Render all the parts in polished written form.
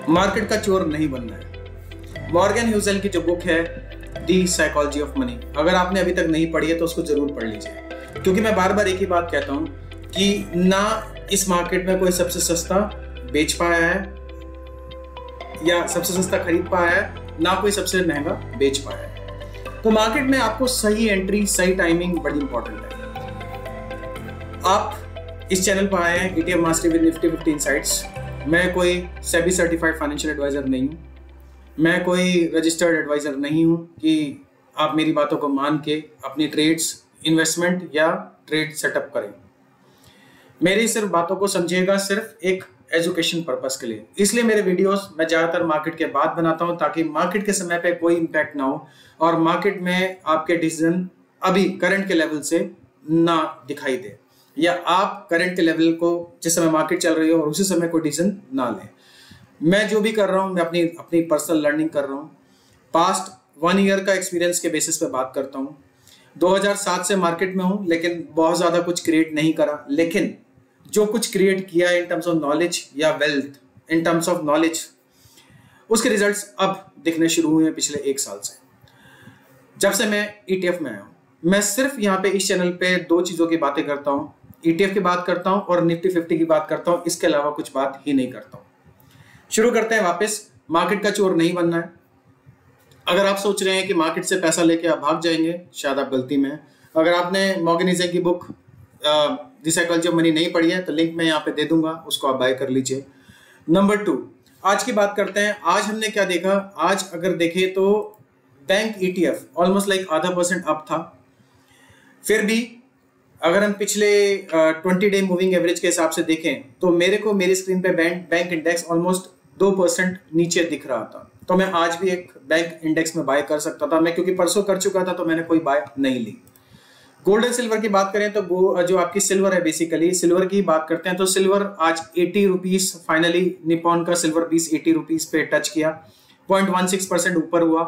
Market का चोर नहीं बनना है। मॉर्गन ह्यूसेल की जो बुक है दी साइकोलॉजी ऑफ मनी, अगर आपने अभी तक नहीं पढ़ी है तो उसको जरूर पढ़ लीजिए, क्योंकि मैं बार बार एक ही बात कहता हूं कि ना इस मार्केट में कोई सबसे सस्ता बेच पाया है या सबसे सस्ता खरीद पाया है, ना कोई सबसे महंगा बेच पाया है। तो मार्केट में आपको सही एंट्री, सही टाइमिंग बड़ी इंपॉर्टेंट है। आप इस चैनल पर आए हैं ETF mastery with Nifty 50 insights. मैं कोई सेबी सर्टिफाइड फाइनेंशियल एडवाइजर नहीं हूँ, मैं कोई रजिस्टर्ड एडवाइजर नहीं हूँ कि आप मेरी बातों को मान के अपनी ट्रेड्स, इन्वेस्टमेंट या ट्रेड सेटअप करें। मेरी सिर्फ बातों को समझिएगा सिर्फ एक एजुकेशन पर्पस के लिए। इसलिए मेरे वीडियोस मैं ज़्यादातर मार्केट के बाद बनाता हूँ, ताकि मार्केट के समय पे कोई इम्पैक्ट ना हो और मार्केट में आपके डिसीजन अभी करंट के लेवल से ना दिखाई दे, या आप करंट के लेवल को जिस समय मार्केट चल रही हो और उसी समय कोई डिसीजन ना लें। मैं जो भी कर रहा हूँ मैं अपनी पर्सनल लर्निंग कर रहा हूँ। पास्ट 1 ईयर का एक्सपीरियंस के बेसिस पे बात करता हूँ। 2007 से मार्केट में हूँ, लेकिन बहुत ज़्यादा कुछ क्रिएट नहीं करा, लेकिन जो कुछ क्रिएट किया इन टर्म्स ऑफ नॉलेज या wealth, in terms of knowledge, उसके रिजल्ट्स अब दिखने शुरू हुए हैं पिछले 1 साल से, जब से मैं ETF में आया हूँ। मैं सिर्फ यहाँ पे इस चैनल पे 2 चीज़ों की बातें करता हूँ, ETF की बात करता हूँ और निफ्टी 50 की बात करता हूँ, इसके अलावा कुछ बात ही नहीं करता हूँ। शुरू करते हैं वापस। मार्केट का चोर नहीं बनना है। अगर आप सोच रहे हैं कि मार्केट से पैसा लेके आप भाग जाएंगे, शायद आप गलती में हैं। अगर आपने मॉर्गन ह्यूसेल की book the psychology of money नहीं पढ़ी है तो लिंक मैं यहाँ पे दे दूंगा, उसको आप बाय कर लीजिए। नंबर 2, आज की बात करते हैं। आज हमने क्या देखा? आज अगर देखें तो बैंक ETF ऑलमोस्ट लाइक आधा % अप था। फिर भी अगर हम पिछले 20 डे मूविंग एवरेज के हिसाब से देखें तो मेरी स्क्रीन पे बैंक इंडेक्स ऑलमोस्ट 2% नीचे दिख रहा था। तो मैं आज भी एक बैंक इंडेक्स में बाय कर सकता था, मैं क्योंकि परसों कर चुका था तो मैंने कोई बाय नहीं ली। गोल्ड एंड सिल्वर की बात करें तो जो आपकी सिल्वर है, बेसिकली सिल्वर की बात करते हैं तो सिल्वर आज 80 रुपीज, फाइनली निपॉन का सिल्वर पीस 80 रुपीज पे टच किया, 0.16% ऊपर हुआ।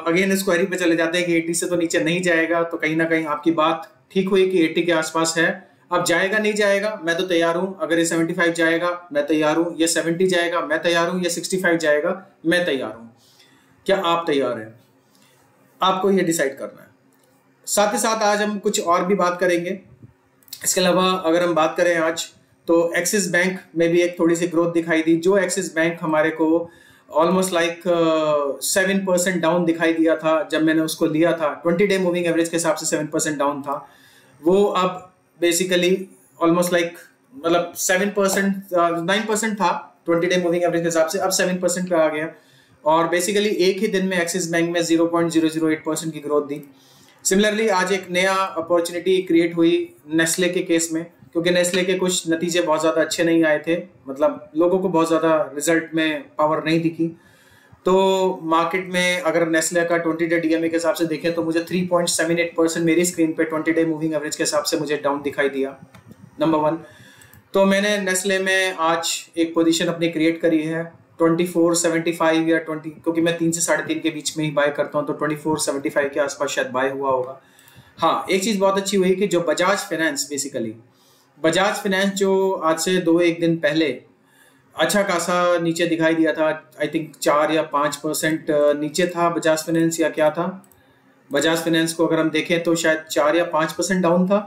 अगेन इस क्वेरी पे चले जाते हैं कि 80 से तो नीचे नहीं जाएगा, तो कहीं ना कहीं आपकी बात ठीक हुई कि 80 के आसपास है। अब जाएगा नहीं जाएगा, मैं तो तैयार हूं। अगर ये 75 जाएगा मैं तैयार हूं, ये 70 जाएगा मैं तैयार हूं, ये 65 जाएगा मैं तैयार हूं। क्या आप तैयार हैं? आपको ये डिसाइड करना है। साथ ही साथ आज हम कुछ और भी बात करेंगे। इसके अलावा अगर हम बात करें आज तो एक्सिस बैंक में भी एक थोड़ी सी ग्रोथ दिखाई दी। जो एक्सिस बैंक हमारे को ऑलमोस्ट लाइक 7% डाउन दिखाई दिया था जब मैंने उसको लिया था, 20 डे मूविंग एवरेज के हिसाब से 7% डाउन था, वो अब बेसिकली ऑलमोस्ट लाइक मतलब 7%, 9% था 20 डे मूविंग एवरेज के हिसाब से, अब 7% पे आ गया। और बेसिकली एक ही दिन में एक्सिस बैंक में 0.008% की ग्रोथ दी। सिमिलरली आज एक नया अपॉर्चुनिटी क्रिएट हुई नेस्ले के केस में, क्योंकि नेस्ले के कुछ नतीजे बहुत ज़्यादा अच्छे नहीं आए थे, मतलब लोगों को बहुत ज़्यादा रिजल्ट में पावर नहीं दिखी। तो मार्केट में अगर नेस्ले का 20 डे DMA के हिसाब से देखें तो मुझे 3.78% मेरी स्क्रीन पे 20 डे मूविंग एवरेज के हिसाब से मुझे डाउन दिखाई दिया, नंबर 1। तो मैंने नेस्ले में आज एक पोजीशन अपनी क्रिएट करी है 24.75 या 20, क्योंकि मैं 3 से 3.5 के बीच में ही बाय करता हूँ, तो 24.75 के आसपास शायद बाय हुआ होगा। हाँ, एक चीज़ बहुत अच्छी हुई कि जो Bajaj finance, basically Bajaj finance जो आज से 2-1 दिन पहले अच्छा खासा नीचे दिखाई दिया था, आई थिंक 4 या 5% नीचे था बजाज फाइनेंस, या क्या था, बजाज फाइनेंस को अगर हम देखें तो शायद 4 या 5% डाउन था,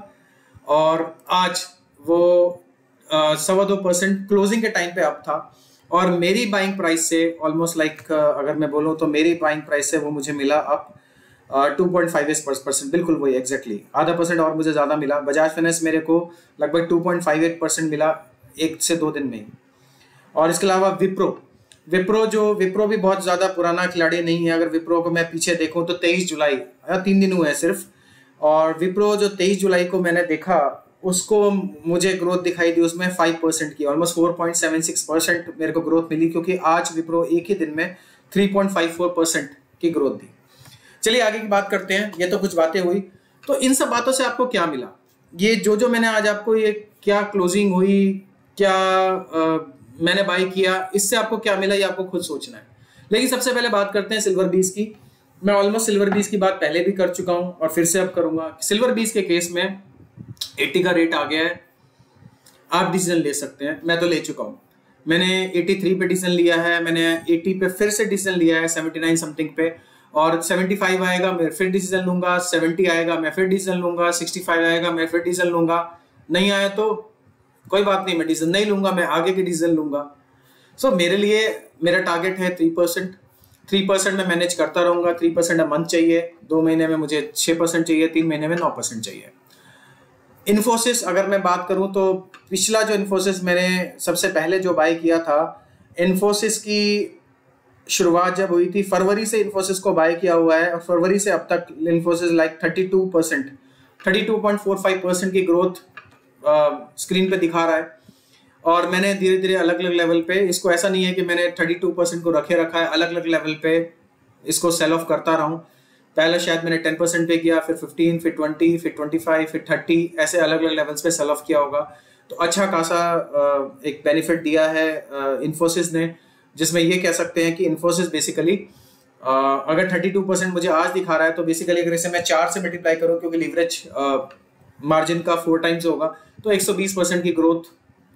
और आज वो 2.25% क्लोजिंग के टाइम पे अप था। और मेरी बाइंग प्राइस से ऑलमोस्ट लाइक अगर मैं बोलूँ तो मेरी बाइंग प्राइस से वो मुझे मिला अप 2.58%, बिल्कुल वही एग्जैक्टली, आधा % और मुझे ज़्यादा मिला। बजाज फाइनेंस मेरे को लगभग 2.58% मिला 1 से 2 दिन में ही। और इसके अलावा विप्रो भी बहुत ज़्यादा पुराना खिलाड़ी नहीं है। अगर विप्रो को मैं पीछे देखूं तो 23 जुलाई, 3 दिन हुए हैं सिर्फ, और विप्रो जो 23 जुलाई को मैंने देखा उसको मुझे ग्रोथ दिखाई दी उसमें 5% की, ऑलमोस्ट 4.76% मेरे को ग्रोथ मिली, क्योंकि आज विप्रो एक ही दिन में 3.54% की ग्रोथ दी। चलिए आगे की बात करते हैं। ये तो कुछ बातें हुई, तो इन सब बातों से आपको क्या मिला? ये जो मैंने आज आपको, ये क्या क्लोजिंग हुई, क्या मैंने बाय किया, इससे आपको क्या मिला, ये आपको खुद सोचना है। लेकिन सबसे पहले बात करते हैं सिल्वर बीस की। मैं ऑलमोस्ट सिल्वर बीस की बात पहले भी कर चुका हूं और फिर से अब करूंगा। सिल्वर बीस के केस में 80 का रेट आ गया है, आप डिसीजन ले सकते हैं, मैं तो ले चुका हूं। मैंने 83 पे डिसीजन लिया है, मैंने 80 पे फिर से डिसीजन लिया है, 79 समथिंग पे, और 75 आएगा मैं फिर डिसीजन लूंगा, 70 आएगा मैं फिर डिसीजन लूंगा, 65 आएगा मैं फिर डिसीजन लूंगा, नहीं आया तो कोई बात नहीं, मैं डिसीजन नहीं लूंगा, मैं आगे के डिसीजन लूंगा। सो मेरे लिए मेरा टारगेट है 3%। 3% में मैनेज करता रहूंगा। 3% मंथ चाहिए, 2 महीने में मुझे 6% चाहिए, 3 महीने में 9% चाहिए। इन्फोसिस अगर मैं बात करूं तो पिछला जो इन्फोसिस मैंने सबसे पहले जो बाय किया था, इन्फोसिस की शुरुआत जब हुई थी फरवरी से इन्फोसिस को बाय किया हुआ है, और फरवरी से अब तक इन्फोसिस लाइक 32.45% की ग्रोथ स्क्रीन पे दिखा रहा है। और मैंने धीरे धीरे अलग अलग लेवल पे, इसको ऐसा नहीं है कि मैंने 32% को रखा है, अलग अलग लेवल पे इसको सेल ऑफ करता रहा हूँ। पहले शायद मैंने 10% पे किया, फिर 15, फिर 20, फिर 25, फिर 30, ऐसे अलग अलग लेवल्स पे सेल ऑफ किया होगा। तो अच्छा खासा एक बेनिफिट दिया है इन्फोसिस ने, जिसमें ये कह सकते हैं कि इन्फोसिस बेसिकली अगर 32% मुझे आज दिखा रहा है, तो बेसिकली अगर इसे मैं 4 से मल्टीप्लाई करूँ, क्योंकि लीवरेज मार्जिन का 4 टाइम्स होगा, तो 120% की ग्रोथ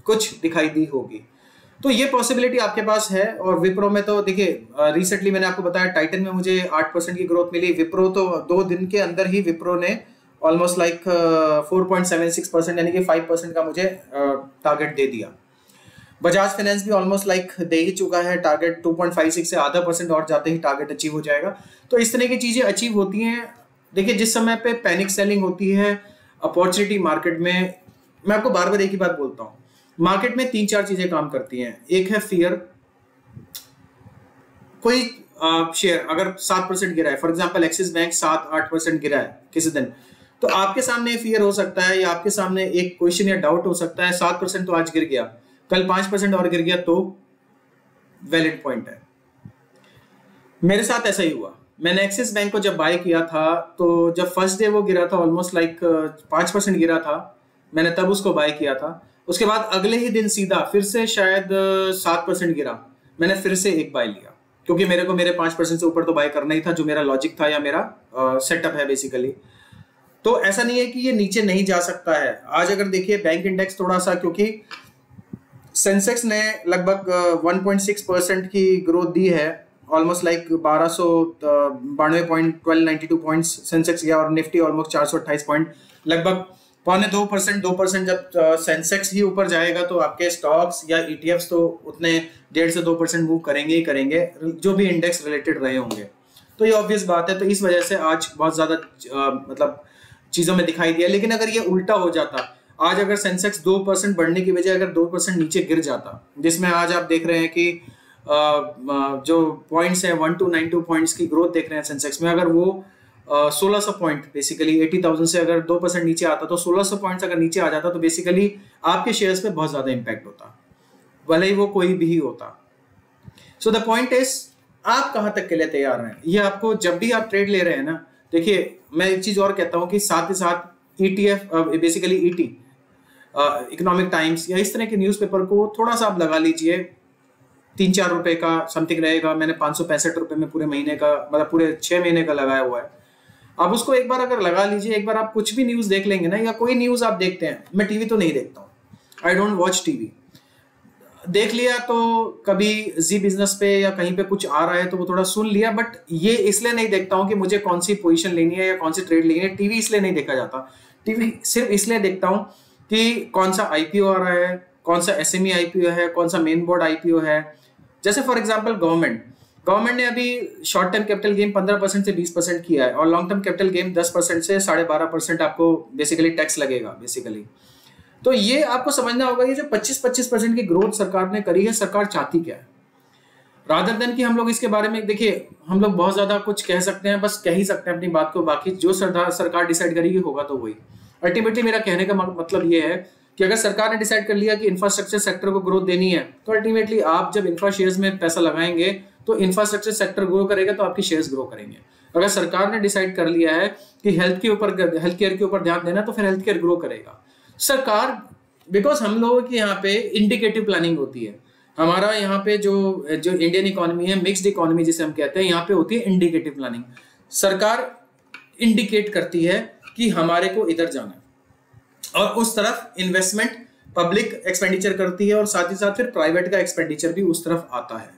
कुछ दिखाई दी होगी। तो ये पॉसिबिलिटी आपके पास है। और विप्रो में तो देखिए, रिसेंटली मैंने आपको बताया टाइटन में मुझे 8% की ग्रोथ मिली। विप्रो तो 2 दिन के अंदर ही विप्रो ने ऑलमोस्ट लाइक 4.76% यानी कि 5% का मुझे टारगेट दे दिया। बजाज फाइनेंस भी ऑलमोस्ट लाइक दे ही चुका है टारगेट, 2.56 से आधा % और जाते ही टारगेट अचीव हो जाएगा। तो इस तरह की चीजें अचीव होती हैं। देखिए, जिस समय पे पैनिक सेलिंग होती है अपॉर्चुनिटी मार्केट में, मैं आपको बार बार एक ही बात बोलता हूँ, मार्केट में 3-4 चीजें काम करती हैं। एक है फियर। कोई शेयर अगर 7% गिरा है, फॉर एग्जांपल एक्सिस बैंक 7-8% गिरा है किसी दिन, तो आपके सामने फियर हो सकता है, या आपके सामने एक क्वेश्चन या डाउट हो सकता है, 7% तो आज गिर गया, कल 5% और गिर गया तो वैलिड पॉइंट है। मेरे साथ ऐसा ही हुआ। मैंने एक्सिस बैंक को जब बाय किया था, तो जब फर्स्ट डे वो गिरा था ऑलमोस्ट लाइक 5% गिरा था, मैंने तब उसको बाय किया था। उसके बाद अगले ही दिन सीधा फिर से शायद 7% गिरा, मैंने फिर से एक बाय लिया, क्योंकि मेरे को मेरे 5% से ऊपर तो बाय करना ही था, जो मेरा लॉजिक था या मेरा सेटअप है बेसिकली। तो ऐसा नहीं है कि ये नीचे नहीं जा सकता है। आज अगर देखिए बैंक इंडेक्स थोड़ा सा, क्योंकि सेंसेक्स ने लगभग 1.6% की ग्रोथ दी है, ऑलमोस्ट लाइक 1292.1292 पॉइंट्स सेंसेक्स गया, और निफ्टी ऑलमोस्ट 428 पॉइंट, लगभग 2% जब सेंसेक्स ही ऊपर जाएगा, तो आपके स्टॉक्स या ईटीएफ्स तो उतने 1.5 से 2% मूव करेंगे ही करेंगे, जो भी इंडेक्स रिलेटेड रहे होंगे। तो ये ऑब्वियस बात है। तो इस वजह से आज बहुत ज्यादा मतलब चीजों में दिखाई दिया। लेकिन अगर ये उल्टा हो जाता, आज अगर सेंसेक्स 2% बढ़ने की बजाय अगर 2% नीचे गिर जाता, जिसमें आज आप देख रहे हैं कि जो पॉइंट्स हैं 1292 पॉइंट्स की ग्रोथ देख रहे हैं सेंसेक्स में, अगर वो 1600 पॉइंट बेसिकली 80,000 से अगर 2% नीचे आता, तो 1600 पॉइंट्स अगर नीचे आ जाता, तो बेसिकली आपके शेयर्स पे बहुत ज्यादा इंपैक्ट होता, भले ही वो कोई भी होता। सो द पॉइंट इज, आप कहां तक के लिए तैयार हैं। ये आपको जब भी आप ट्रेड ले रहे हैं ना, देखिए मैं एक चीज और कहता हूं कि साथ ही साथ ETF basically ET economic times या इस तरह के न्यूज़पेपर को थोड़ा सा आप लगा लीजिए। 3-4 रुपए का समथिंग रहेगा। मैंने 565 रुपए में पूरे महीने का, मतलब पूरे 6 महीने का लगाया हुआ है। आप उसको एक बार अगर लगा लीजिए, एक बार आप कुछ भी न्यूज़ देख लेंगे ना, या कोई न्यूज़ आप देखते हैं, मैं टीवी तो नहीं देखता हूँ, आई डोंट वॉच टीवी। देख लिया तो कभी जी बिजनेस पे या कहीं पे कुछ आ रहा है तो वो थोड़ा सुन लिया, बट ये इसलिए नहीं देखता हूँ कि मुझे कौन सी पोजीशन लेनी है या कौन सी ट्रेड लेनी है। टीवी इसलिए नहीं देखा जाता। टीवी सिर्फ इसलिए देखता हूँ कि कौन सा IPO आ रहा है, कौन सा SME IPO है, कौन सा मेन बोर्ड IPO है। जैसे फॉर एग्जाम्पल गवर्नमेंट ने अभी शॉर्ट टर्म कैपिटल गेन 15% से 20% किया है, और लॉन्ग टर्म कैपिटल गेन 10% से 12.5% आपको बेसिकली टैक्स लगेगा बेसिकली। तो ये आपको समझना होगा, ये जो 25% की ग्रोथ सरकार ने करी है, सरकार चाहती क्या है, रादर देन कि हम लोग इसके बारे में, देखिए हम लोग बहुत ज्यादा कुछ कह सकते हैं, बस कह ही सकते हैं अपनी बात को, बाकी जो सरकार डिसाइड करेगी होगा तो वही। अल्टीमेटली मेरा कहने का मतलब ये है कि अगर सरकार ने डिसाइड कर लिया कि इंफ्रास्ट्रक्चर सेक्टर को ग्रोथ देनी है, तो अल्टीमेटली आप जब इंफ्रा शेयर्स में पैसा लगाएंगे तो इंफ्रास्ट्रक्चर सेक्टर ग्रो करेगा, तो आपके शेयर्स ग्रो करेंगे। अगर सरकार ने डिसाइड कर लिया है कि हेल्थ केयर के ऊपर ध्यान देना, तो फिर हेल्थ केयर ग्रो करेगा सरकार। बिकॉज हम लोगों की यहाँ पे इंडिकेटिव प्लानिंग होती है। हमारा यहाँ पे जो इंडियन इकोनॉमी है, मिक्स्ड इकोनॉमी जिसे हम कहते हैं, यहाँ पे होती है इंडिकेटिव प्लानिंग। सरकार इंडिकेट करती है कि हमारे को इधर जाना है, और उस तरफ इन्वेस्टमेंट पब्लिक एक्सपेंडिचर करती है और साथ ही साथ फिर प्राइवेट का एक्सपेंडिचर भी उस तरफ आता है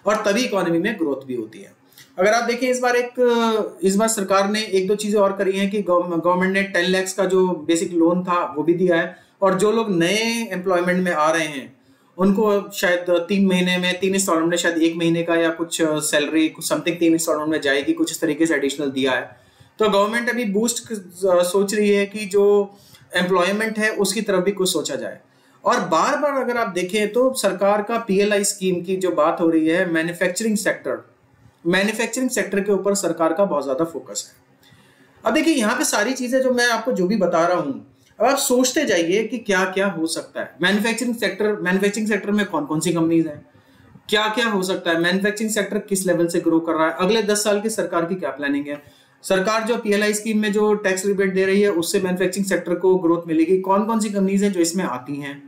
और तभी इकोनॉमी में ग्रोथ भी होती है। अगर आप देखें इस बार सरकार ने एक दो चीजें और करी हैं कि गवर्नमेंट ने 10 लाख का जो बेसिक लोन था वो भी दिया है, और जो लोग नए एम्प्लॉयमेंट में आ रहे हैं उनको शायद 3 महीने में 3 इंस्टॉलमेंट में शायद 1 महीने का या कुछ सैलरी कुछ समथिंग 3 इंस्टॉलमेंट में जाएगी, कुछ इस तरीके से एडिशनल दिया है। तो गवर्नमेंट अभी बूस्ट सोच रही है कि जो एम्प्लॉयमेंट है उसकी तरफ भी कुछ सोचा जाए। और बार बार अगर आप देखें तो सरकार का PLI स्कीम की जो बात हो रही है, मैन्युफैक्चरिंग सेक्टर के ऊपर सरकार का बहुत ज्यादा फोकस है। अब देखिए यहाँ पे सारी चीजें जो मैं आपको जो भी बता रहा हूँ, अब आप सोचते जाइए कि क्या क्या हो सकता है। मैन्युफैक्चरिंग सेक्टर में कौन कौन सी कंपनीज हैं, क्या क्या हो सकता है, मैन्युफैक्चरिंग सेक्टर किस लेवल से ग्रो कर रहा है, अगले 10 साल की सरकार की क्या प्लानिंग है, सरकार जो PLI स्कीम में जो टैक्स रिबेट दे रही है उससे मैन्युफैक्चरिंग सेक्टर को ग्रोथ मिलेगी, कौन कौन सी कंपनीज हैं जो इसमें आती हैं।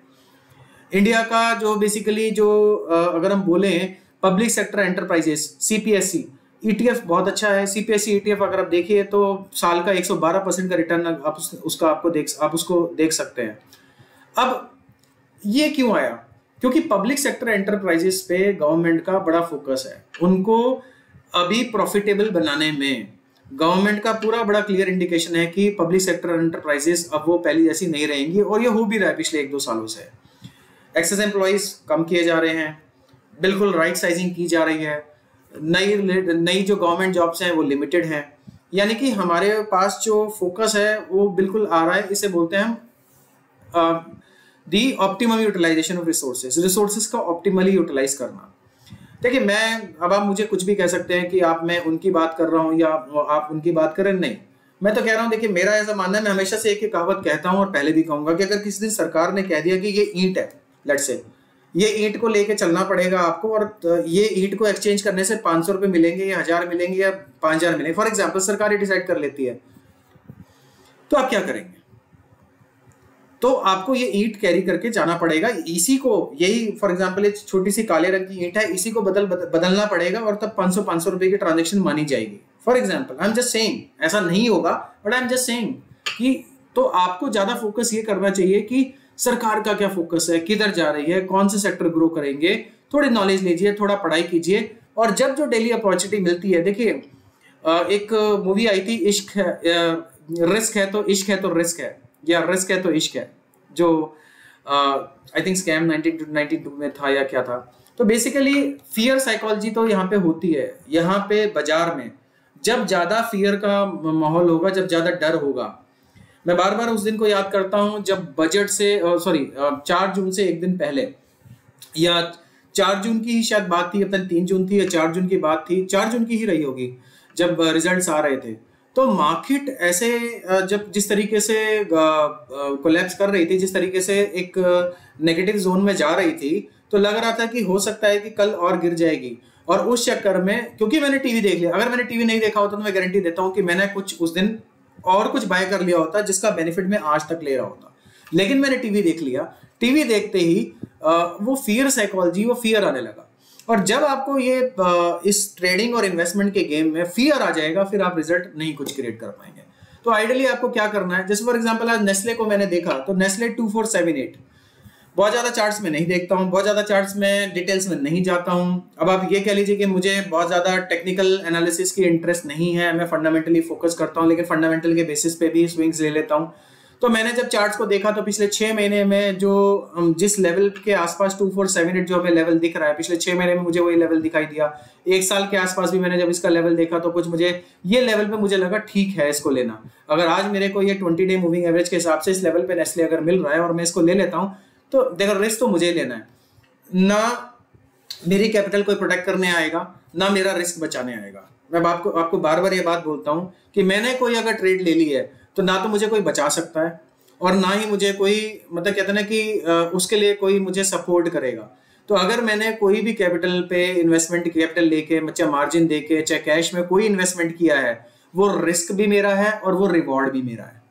इंडिया का जो बेसिकली जो अगर हम बोले public sector enterprises CPSE ETF बहुत अच्छा है। CPSE ETF अगर आप देखिए तो साल का 112% का रिटर्न आप उसको देख सकते हैं। अब ये क्यों आया? क्योंकि पब्लिक सेक्टर एंटरप्राइजेस पे गवर्नमेंट का बड़ा फोकस है। उनको अभी प्रॉफिटेबल बनाने में गवर्नमेंट का पूरा बड़ा क्लियर इंडिकेशन है कि पब्लिक सेक्टर एंटरप्राइजेस अब वो पहली जैसी नहीं रहेंगी, और ये हो भी रहा है पिछले 1-2 सालों से। एक्सेस एम्प्लॉइज कम किए जा रहे हैं, बिल्कुल राइट साइजिंग की जा रही है, नई जो गवर्नमेंट जॉब्स हैं वो लिमिटेड हैं, यानी कि हमारे पास जो फोकस है वो बिल्कुल आ रहा है। इसे बोलते हैं हम the optimum utilisation of resources का ऑप्टिमली यूटिलाइज करना। देखिए अब आप मुझे कुछ भी कह सकते हैं कि मैं उनकी बात कर रहा हूँ या आप उनकी बात करें, नहीं, मैं तो कह रहा हूँ, देखिए मेरा ऐसा मानना है, मैं हमेशा से एक कहावत कहता हूँ और पहले भी कहूंगा कि अगर किसी दिन सरकार ने कह दिया कि ये ईंट है, लेट्स से ये ईंट को लेके चलना पड़ेगा आपको, और ये ईंट को एक्सचेंज करने से 500 रुपए मिलेंगे या 1000 मिलेंगे या 5000 मिलेंगे, फॉर एग्जाम्पल सरकार डिसाइड कर लेती है, तो आप क्या करेंगे? तो आपको ये ईंट कैरी करके जाना पड़ेगा, इसी को, यही फॉर एग्जाम्पल एक छोटी सी काले रंग की ईंट है, इसी को बदलना पड़ेगा और तब 500 रुपए की ट्रांजेक्शन मानी जाएगी। For example I am just saying, ऐसा नहीं होगा but I am just saying कि तो आपको ज्यादा फोकस ये करना चाहिए कि सरकार का क्या फोकस है, किधर जा रही है, कौन से सेक्टर ग्रो करेंगे, थोड़ी नॉलेज लीजिए, थोड़ा पढ़ाई कीजिए, और जब जो डेली अपॉर्चुनिटी मिलती है। देखिए एक मूवी आई थी इश्क है, रिस्क है तो इश्क है तो रिस्क है, या रिस्क है तो इश्क है, जो आई थिंक स्कैम 1992 में था या क्या था। तो बेसिकली फियर साइकोलॉजी तो यहाँ पे होती है, यहाँ पे बाजार में जब ज्यादा फियर का माहौल होगा, जब ज्यादा डर होगा। मैं बार बार उस दिन को याद करता हूं जब बजट से 4 जून से एक दिन पहले, या 4 जून की ही शायद बात थी, अपने 3 जून थी या 4 जून की बात थी, 4 जून की ही रही होगी, जब रिजल्ट्स आ रहे थे, तो मार्केट ऐसे जब जिस तरीके से कोलैप्स कर रही थी, जिस तरीके से एक नेगेटिव जोन में जा रही थी, तो लग रहा था कि हो सकता है कि कल और गिर जाएगी। और उस चक्कर में, क्योंकि मैंने टीवी देख लिया, अगर मैंने टीवी नहीं देखा होता तो मैं गारंटी देता हूं कि मैंने कुछ उस दिन और कुछ बाय कर लिया होता जिसका बेनिफिट मैं आज तक ले रहा होता, लेकिन मैंने टीवी देख लिया। टीवी देखते ही वो फियर साइकोलॉजी, वो फियर आने लगा, और जब आपको ये इस ट्रेडिंग और इन्वेस्टमेंट के गेम में फियर आ जाएगा, फिर आप रिजल्ट नहीं कुछ क्रिएट कर पाएंगे। तो आइडियली आपको क्या करना है, जैसे फॉर एग्जांपल आज नेस्ले को मैंने देखा, तो नेस्ले 2478, बहुत ज्यादा चार्ट्स में नहीं देखता हूँ, बहुत ज्यादा चार्ट्स में डिटेल्स में नहीं जाता हूँ। अब आप ये कह लीजिए कि मुझे बहुत ज्यादा टेक्निकल एनालिसिस की इंटरेस्ट नहीं है, मैं फंडामेंटली फोकस करता हूँ, लेकिन फंडामेंटल के बेसिस पे भी स्विंग्स ले लेता हूँ। तो मैंने जब चार्ट्स को देखा तो पिछले 6 महीने में जो जिस लेवल के आसपास 2478 जो हमें लेवल दिख रहा है, पिछले 6 महीने में मुझे वही लेवल दिखाई दिया। 1 साल के आसपास भी मैंने जब इसका लेवल देखा तो कुछ मुझे ये लेवल पे मुझे लगा ठीक है इसको लेना। अगर आज मेरे को ये 20 डे मूविंग एवरेज के हिसाब से इस लेवल पे नेस्ले अगर मिल रहा है और मैं इसको ले लेता हूँ, तो देखो रिस्क तो मुझे लेना है ना, मेरी कैपिटल कोई प्रोटेक्ट करने आएगा ना मेरा रिस्क बचाने आएगा। मैं आपको बार बार ये बात बोलता हूँ कि मैंने कोई अगर ट्रेड ले ली है तो ना तो मुझे कोई बचा सकता है और ना ही मुझे कोई, मतलब कहते हैं ना कि उसके लिए कोई मुझे सपोर्ट करेगा। तो अगर मैंने कोई भी कैपिटल पे इन्वेस्टमेंट कैपिटल लेके, चाहे मार्जिन देके, चाहे कैश में कोई इन्वेस्टमेंट किया है, वो रिस्क भी मेरा है और वो रिवॉर्ड भी मेरा है।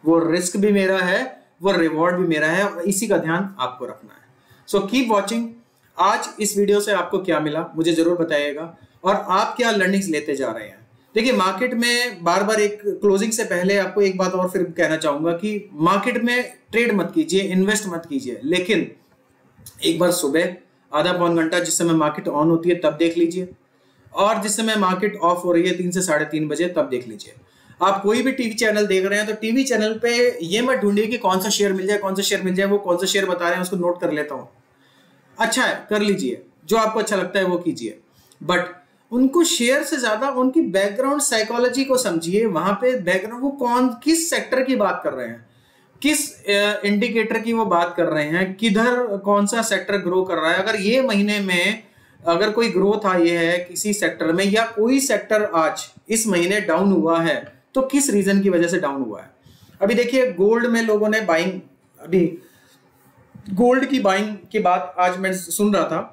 वो रिस्क भी मेरा है, वो रिवॉर्ड भी मेरा है, और इसी का ध्यान आपको रखना है। So keep watching. आज इस वीडियो से आपको क्या मिला मुझे जरूर बताइएगा, और आप क्या लर्निंग्स लेते जा रहे हैं। देखिए मार्केट में बार बार एक क्लोजिंग से पहले आपको एक बात और फिर कहना चाहूंगा कि मार्केट में ट्रेड मत कीजिए, इन्वेस्ट मत कीजिए, लेकिन एक बार सुबह आधा पौन घंटा जिस समय मार्केट ऑन होती है तब देख लीजिए, और जिस समय मार्केट ऑफ हो रही है 3 से 3:30 बजे तब देख लीजिए। आप कोई भी टीवी चैनल देख रहे हैं तो टीवी चैनल पे ये मत ढूंढिए कि कौन सा शेयर मिल जाए, कौन सा शेयर मिल जाए, वो कौन सा शेयर बता रहे हैं उसको नोट कर लेता हूं, अच्छा है कर लीजिए, जो आपको अच्छा लगता है वो कीजिए, बट उनको शेयर से ज्यादा उनकी बैकग्राउंड साइकोलॉजी को समझिए। वहां पे बैकग्राउंड वो किस सेक्टर की बात कर रहे हैं, किस इंडिकेटर की वो बात कर रहे हैं, किधर कौन सा सेक्टर ग्रो कर रहा है। अगर ये महीने में अगर कोई ग्रोथ आई है किसी सेक्टर में, या कोई सेक्टर आज इस महीने डाउन हुआ है, तो किस रीजन की वजह से डाउन हुआ है। अभी देखिए गोल्ड में लोगों ने बाइंग, अभी गोल्ड की बाइंग की बात आज मैं सुन रहा था,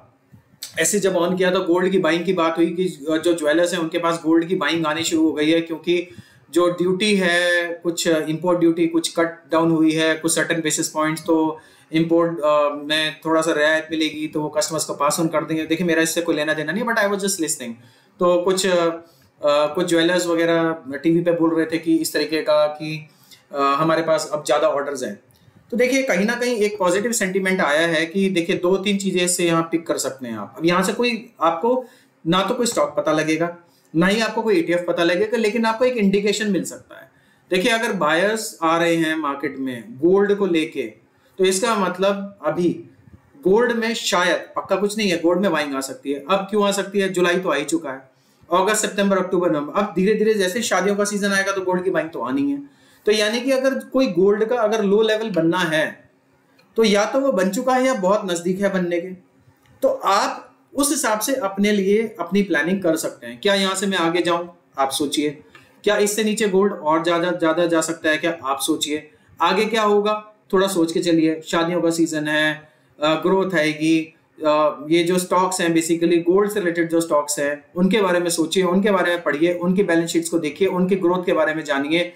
ऐसे जब ऑन किया तो गोल्ड की बाइंग की बात हुई कि जो ज्वेलर्स हैं उनके पास गोल्ड की बाइंग आनी शुरू हो गई है, क्योंकि जो ड्यूटी है, कुछ इंपोर्ट ड्यूटी कुछ कट डाउन हुई है, कुछ सर्टेन बेसिस पॉइंट्स, तो इंपोर्ट में थोड़ा सा रियायत मिलेगी तो वो कस्टमर्स को पास ऑन कर देंगे। देखिए मेरा इससे कोई लेना देना नहीं, but I was just listening. तो कुछ ज्वेलर्स वगैरह टीवी पे बोल रहे थे कि इस तरीके का कि हमारे पास अब ज़्यादा ऑर्डर्स हैं। तो देखिए कहीं ना कहीं एक पॉजिटिव सेंटीमेंट आया है कि देखिए 2-3 चीजें से यहाँ पिक कर सकते हैं आप। अब यहाँ से कोई आपको ना तो कोई स्टॉक पता लगेगा, ना ही आपको कोई ETF पता लगेगा, लेकिन आपको एक इंडिकेशन मिल सकता है। देखिए अगर बायर्स आ रहे हैं मार्केट में गोल्ड को लेके, तो इसका मतलब अभी गोल्ड में शायद, पक्का कुछ नहीं है, गोल्ड में बाइंग आ सकती है। अब क्यों आ सकती है, जुलाई तो आ ही चुका है, अगस्त सितंबर अक्टूबर नवंबर, अब धीरे धीरे जैसे शादियों का सीजन आएगा तो गोल्ड की बाइंग तो आनी है। तो यानी कि अगर कोई गोल्ड का अगर लो लेवल बनना है तो या तो वो बन चुका है या बहुत नजदीक है बनने के, तो आप उस हिसाब से अपने लिए अपनी प्लानिंग कर सकते हैं। क्या यहाँ से मैं आगे जाऊं, आप सोचिए। क्या इससे नीचे गोल्ड और ज्यादा जा सकता है, क्या आप सोचिए। आगे क्या होगा थोड़ा सोच के चलिए, शादियों का सीजन है, ग्रोथ आएगी, ये जो स्टॉक्स हैं बेसिकली गोल्ड से रिलेटेड जो स्टॉक्स हैं उनके बारे में सोचिए, उनके बारे में पढ़िए, उनकी बैलेंस शीट्स को देखिए, उनकी ग्रोथ के बारे में जानिए।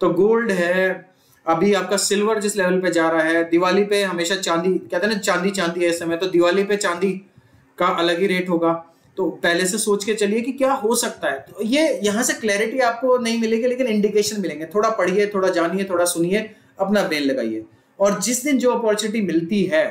तो गोल्ड है, अभी आपका सिल्वर जिस लेवल पे जा रहा है, दिवाली पे हमेशा चांदी, कहते हैं ना चांदी है इस समय, तो दिवाली पे चांदी का अलग ही रेट होगा। तो पहले से सोच के चलिए कि क्या हो सकता है। तो ये यहाँ से क्लैरिटी आपको नहीं मिलेगी, लेकिन इंडिकेशन मिलेंगे। थोड़ा पढ़िए, थोड़ा जानिए, थोड़ा सुनिए, अपना ब्रेन लगाइए, और जिस दिन जो अपॉर्चुनिटी मिलती है,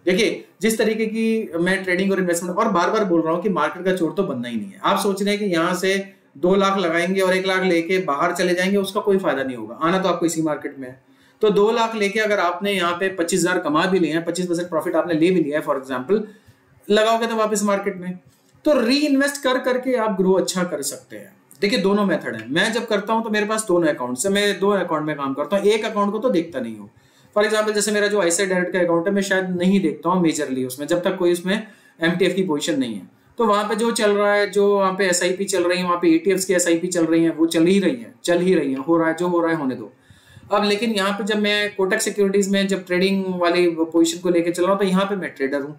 देखिए जिस तरीके की मैं ट्रेडिंग और इन्वेस्टमेंट, और बार बार बोल रहा हूँ कि मार्केट का चोर तो बनना ही नहीं है। आप सोच रहे हैं कि यहाँ से 2 लाख लगाएंगे और 1 लाख लेके बाहर चले जाएंगे, उसका कोई फायदा नहीं होगा। आना तो आपको इसी मार्केट में है। तो 2 लाख लेके अगर आपने यहाँ पे 25,000 कमा भी लिए हैं, 25% प्रॉफिट आपने ले भी लिया है फॉर एग्जाम्पल, लगाओगे तो वापस मार्केट में, तो री इन्वेस्ट कर करके आप ग्रो अच्छा कर सकते हैं। देखिए दोनों मेथड है। मैं जब करता हूँ तो मेरे पास दोनों अकाउंट से, मैं 2 अकाउंट में काम करता हूँ। एक अकाउंट को तो देखता नहीं हूँ। फॉर एग्जाम्पल जैसे मेरा जो ICICI डायरेक्ट का अकाउंट है, मैं शायद नहीं देखता हूँ मेजरली उसमें, जब तक कोई उसमें MTF की पोजीशन नहीं है। तो वहां पे जो चल रहा है, जो वहां पे SIP चल रही है, वहां पे ETFs की SIP चल रही है, वो चल ही रही है, हो रहा है जो हो रहा है होने दो। अब लेकिन यहाँ पे जब मैं कोटक सिक्योरिटीज में जब ट्रेडिंग वाली पोजीशन को लेकर चल रहा हूँ, तो यहाँ पे मैं ट्रेडर हूँ।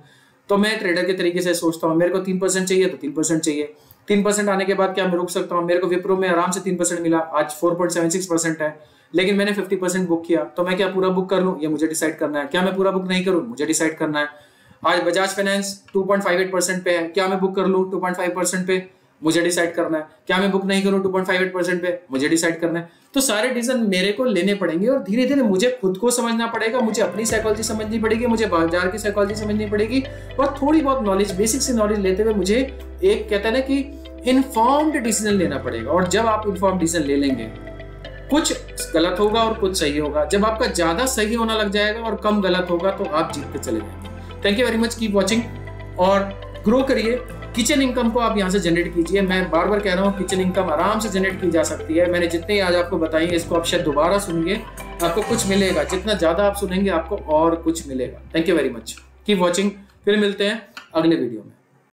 तो मैं ट्रेडर के तरीके से सोचता हूँ, मेरे को 3% चाहिए तो 3% चाहिए। 3% आने के बाद क्या मैं रुक सकता हूँ? मेरे को विप्रो में आराम से 3% मिला, आज 4.76% है, लेकिन मैंने 50% बुक किया। तो मैं क्या पूरा बुक कर लूँ, ये मुझे डिसाइड करना है। क्या मैं पूरा बुक नहीं करूँ, मुझे डिसाइड करना है। आज बजाज फाइनेंस 2.58% पे है, क्या मैं बुक कर लूँ 2.5% पे, मुझे डिसाइड करना है। क्या मैं बुक नहीं करूँ 2.58% पे, मुझे डिसाइड करना है। तो सारे डिसीजन मेरे को लेने पड़ेंगे, और धीरे धीरे मुझे खुद को समझना पड़ेगा, मुझे अपनी साइकोलॉजी समझनी पड़ेगी, मुझे बाजार की साइकोलॉजी समझनी पड़ेगी, और थोड़ी बहुत नॉलेज, बेसिक से नॉलेज लेते हुए मुझे एक कहते हैं ना कि इन्फॉर्म्ड डिसीजन लेना पड़ेगा। और जब आप इन्फॉर्म्ड डिसीजन ले लेंगे, कुछ गलत होगा और कुछ सही होगा। जब आपका ज्यादा सही होना लग जाएगा और कम गलत होगा, तो आप जीत पे चले जाएंगे। Thank you very much, keep watching और ग्रो करिए। किचन इनकम को आप यहाँ से जनरेट कीजिए। मैं बार बार कह रहा हूँ, किचन इनकम आराम से जनरेट की जा सकती है। मैंने जितने आज आपको बताई है, इसको आप शायद दोबारा सुनिए, आपको कुछ मिलेगा। जितना ज्यादा आप सुनेंगे, आपको और कुछ मिलेगा। Thank you very much, keep watching. फिर मिलते हैं अगले वीडियो में।